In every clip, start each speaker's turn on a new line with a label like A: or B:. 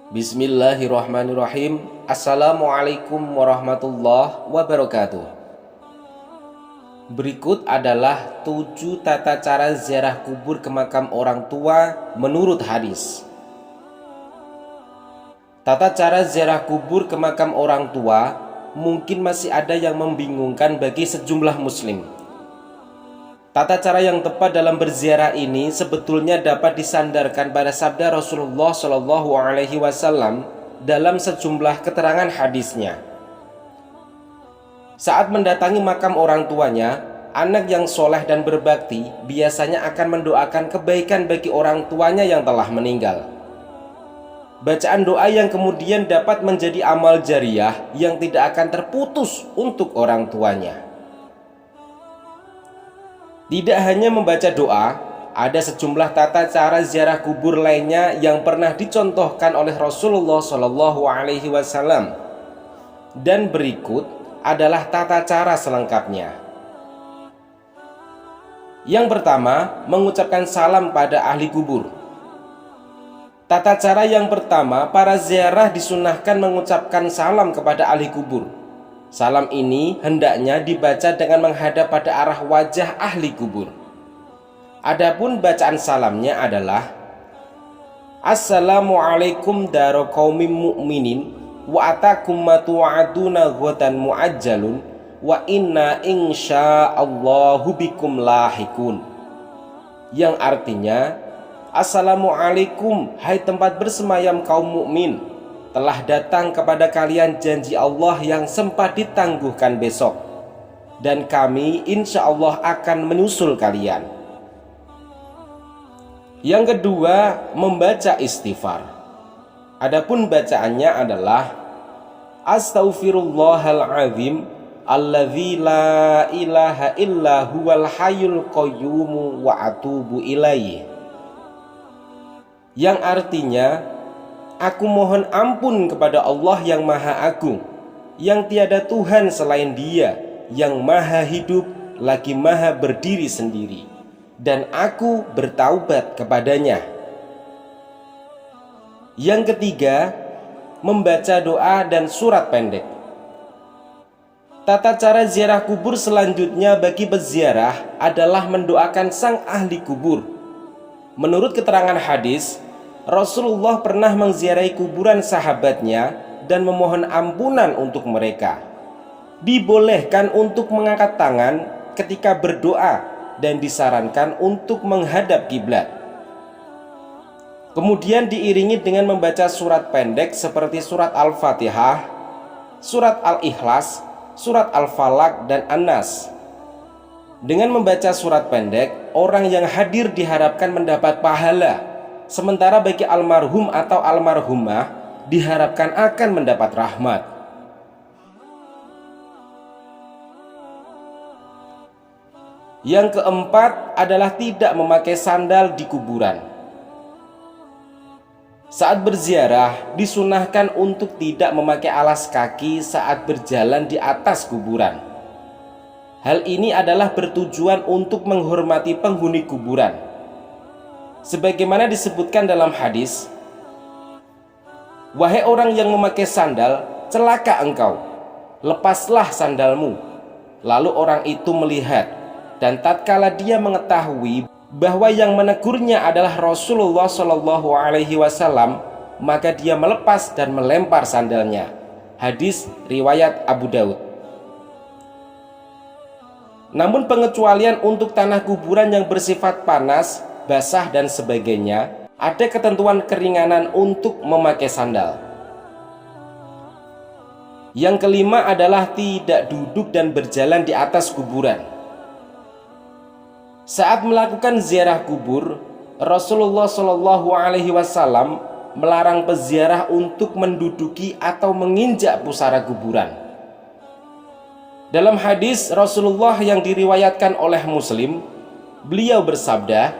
A: Bismillahirrahmanirrahim. Assalamualaikum warahmatullahi wabarakatuh. Berikut adalah 7 tata cara ziarah kubur ke makam orang tua menurut hadis. Tata cara ziarah kubur ke makam orang tua mungkin masih ada yang membingungkan bagi sejumlah muslim. Tata cara yang tepat dalam berziarah ini sebetulnya dapat disandarkan pada sabda Rasulullah SAW dalam sejumlah keterangan hadisnya. Saat mendatangi makam orang tuanya, anak yang soleh dan berbakti biasanya akan mendoakan kebaikan bagi orang tuanya yang telah meninggal. Bacaan doa yang kemudian dapat menjadi amal jariah yang tidak akan terputus untuk orang tuanya. Tidak hanya membaca doa, ada sejumlah tata cara ziarah kubur lainnya yang pernah dicontohkan oleh Rasulullah SAW. Dan berikut adalah tata cara selengkapnya. Yang pertama, mengucapkan salam pada ahli kubur. Tata cara yang pertama, para ziarah disunahkan mengucapkan salam kepada ahli kubur. Salam ini hendaknya dibaca dengan menghadap pada arah wajah ahli kubur. Adapun bacaan salamnya adalah Assalamualaikum daro qaumim mu'minin wa atakum ma tu'aduna ghadan mu'ajjalun wa inna insyaallahu bikum lahikun. Yang artinya, Assalamualaikum, hai tempat bersemayam kaum mukmin, telah datang kepada kalian janji Allah yang sempat ditangguhkan besok, dan kami insya Allah akan menyusul kalian. Yang kedua, membaca istighfar. Adapun bacaannya adalah Astaghfirullahaladzim alladzi la ilaha illa huwal hayyul qayyum wa atubu ilaih. Yang artinya, aku mohon ampun kepada Allah yang Maha Agung, yang tiada Tuhan selain Dia, yang Maha Hidup lagi Maha berdiri sendiri, dan aku bertaubat kepadanya. Yang ketiga, membaca doa dan surat pendek. Tata cara ziarah kubur selanjutnya bagi peziarah adalah mendoakan sang ahli kubur. Menurut keterangan hadis, Rasulullah pernah mengziarahi kuburan sahabatnya dan memohon ampunan untuk mereka. Dibolehkan untuk mengangkat tangan ketika berdoa dan disarankan untuk menghadap kiblat. Kemudian diiringi dengan membaca surat pendek seperti surat Al-Fatihah, surat Al-Ikhlas, surat Al-Falaq, dan An-Nas. Dengan membaca surat pendek, orang yang hadir diharapkan mendapat pahala, sementara bagi almarhum atau almarhumah diharapkan akan mendapat rahmat. Yang keempat adalah tidak memakai sandal di kuburan. Saat berziarah disunahkan untuk tidak memakai alas kaki saat berjalan di atas kuburan. Hal ini adalah bertujuan untuk menghormati penghuni kuburan. Sebagaimana disebutkan dalam hadis, wahai orang yang memakai sandal, celaka engkau, lepaslah sandalmu. Lalu orang itu melihat, dan tatkala dia mengetahui bahwa yang menegurnya adalah Rasulullah SAW, maka dia melepas dan melempar sandalnya. Hadis riwayat Abu Daud. Namun pengecualian untuk tanah kuburan yang bersifat panas, basah, dan sebagainya, ada ketentuan keringanan untuk memakai sandal. Yang kelima adalah tidak duduk dan berjalan di atas kuburan. Saat melakukan ziarah kubur, Rasulullah SAW melarang peziarah untuk menduduki atau menginjak pusara kuburan. Dalam hadis Rasulullah yang diriwayatkan oleh Muslim, beliau bersabda,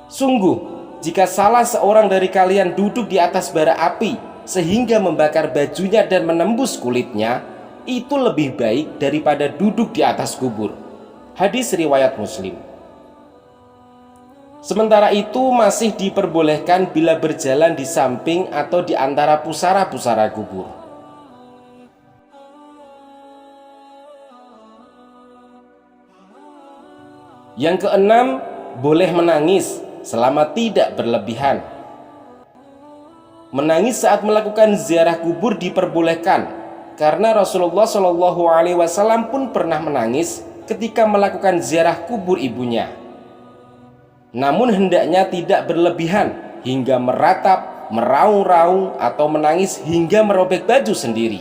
A: sungguh, jika salah seorang dari kalian duduk di atas bara api sehingga membakar bajunya dan menembus kulitnya, itu lebih baik daripada duduk di atas kubur. Hadis riwayat Muslim. Sementara itu masih diperbolehkan bila berjalan di samping atau di antara pusara-pusara kubur. Yang keenam, boleh menangis selama tidak berlebihan. Menangis saat melakukan ziarah kubur diperbolehkan karena Rasulullah Shallallahu Alaihi Wasallam pun pernah menangis ketika melakukan ziarah kubur ibunya. Namun hendaknya tidak berlebihan hingga meratap, meraung-raung atau menangis hingga merobek baju sendiri.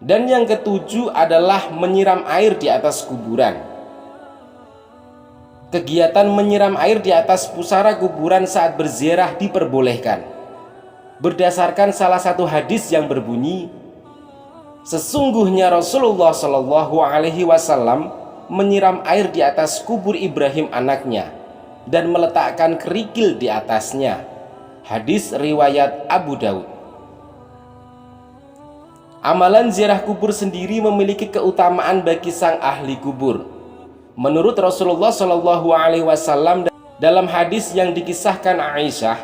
A: Dan yang ketujuh adalah menyiram air di atas kuburan. Kegiatan menyiram air di atas pusara kuburan saat berziarah diperbolehkan. Berdasarkan salah satu hadis yang berbunyi, sesungguhnya Rasulullah Shallallahu Alaihi Wasallam menyiram air di atas kubur Ibrahim anaknya dan meletakkan kerikil di atasnya. Hadis riwayat Abu Daud. Amalan ziarah kubur sendiri memiliki keutamaan bagi sang ahli kubur. Menurut Rasulullah Shallallahu Alaihi Wasallam dalam hadis yang dikisahkan Aisyah,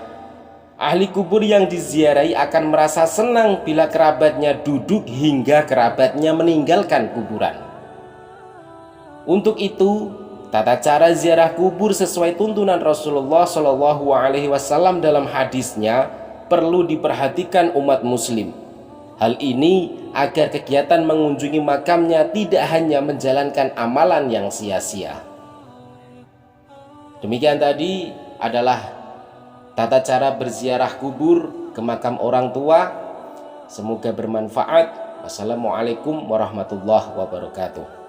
A: ahli kubur yang diziarahi akan merasa senang bila kerabatnya duduk hingga kerabatnya meninggalkan kuburan. Untuk itu, tata cara ziarah kubur sesuai tuntunan Rasulullah Shallallahu Alaihi Wasallam dalam hadisnya perlu diperhatikan umat Muslim. Hal ini agar kegiatan mengunjungi makamnya tidak hanya menjalankan amalan yang sia-sia. Demikian tadi adalah tata cara berziarah kubur ke makam orang tua. Semoga bermanfaat. Wassalamualaikum warahmatullahi wabarakatuh.